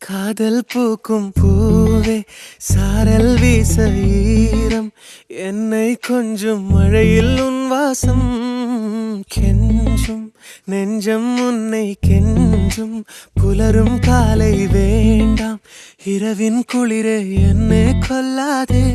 காதல் பூக்கும் பூவே சாரல் வீச ஈரம் என்னை கொஞ்சம் மழையில் உன் வாசம் கெஞ்சும் நெஞ்சம் உன்னை கெஞ்சும் புலரும் காலை வேண்டாம் இரவின் குளிரே என்னை கொல்லாதே